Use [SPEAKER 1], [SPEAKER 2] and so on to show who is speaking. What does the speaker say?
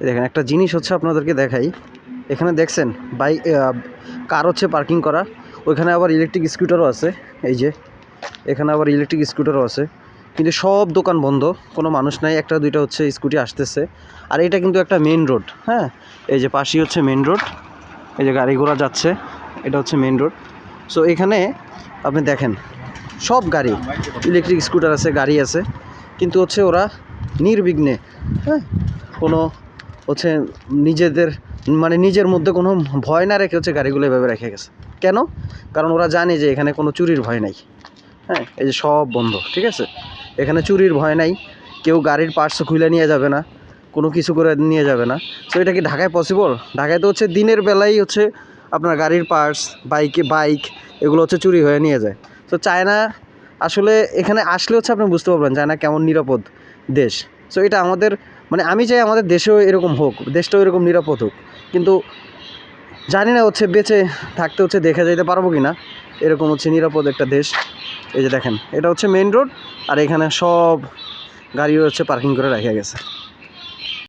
[SPEAKER 1] দেখেন একটা জিনিস হচ্ছে আপনাদেরকে দেখাই, এখানে দেখছেন বাইক কার হচ্ছে পার্কিং করা, ওইখানে আবার ইলেকট্রিক স্কুটারও আছে। এই যে এখানে আবার ইলেকট্রিক স্কুটারও আছে, কিন্তু সব দোকান বন্ধ, কোনো মানুষ নাই, একটা দুইটা হচ্ছে স্কুটি আসতেছে। আর এটা কিন্তু একটা মেন রোড, হ্যাঁ, এই যে পাশেই হচ্ছে মেন রোড, এই যে গাড়ি ঘোড়া যাচ্ছে, এটা হচ্ছে মেন রোড। সো এখানে আপনি দেখেন সব গাড়ি, ইলেকট্রিক স্কুটার আছে, গাড়ি আছে, কিন্তু হচ্ছে ওরা নির্বিঘ্নে, হ্যাঁ, কোনো হচ্ছে নিজেদের মানে নিজের মধ্যে কোনো ভয় না রেখে হচ্ছে গাড়িগুলো এভাবে রেখে গেছে। কেন? কারণ ওরা জানে যে এখানে কোনো চুরির ভয় নাই। হ্যাঁ, এই যে সব বন্ধ, ঠিক আছে, এখানে চুরির ভয় নাই, কেউ গাড়ির পার্টসও খুলে নিয়ে যাবে না, কোনো কিছু করে নিয়ে যাবে না। সো এটা কি ঢাকায় পসিবল? ঢাকায় তো হচ্ছে দিনের বেলাই হচ্ছে আপনার গাড়ির পার্টস, বাইক এগুলো হচ্ছে চুরি হয়ে নিয়ে যায়। তো চায়না আসলে এখানে আসলে হচ্ছে আপনি বুঝতে পারবেন চায়না কেমন নিরাপদ দেশ। সো এটা আমাদের মানে আমি চাই আমাদের দেশেও এরকম হোক, দেশটাও এরকম নিরাপদ হোক, কিন্তু জানি না হচ্ছে বেঁচে থাকতে হচ্ছে দেখে যেতে পারবো কি না এরকম হচ্ছে নিরাপদ একটা দেশ। এই যে দেখেন এটা হচ্ছে মেন রোড, আর এখানে সব গাড়ি হচ্ছে পার্কিং করে রেখে গেছে।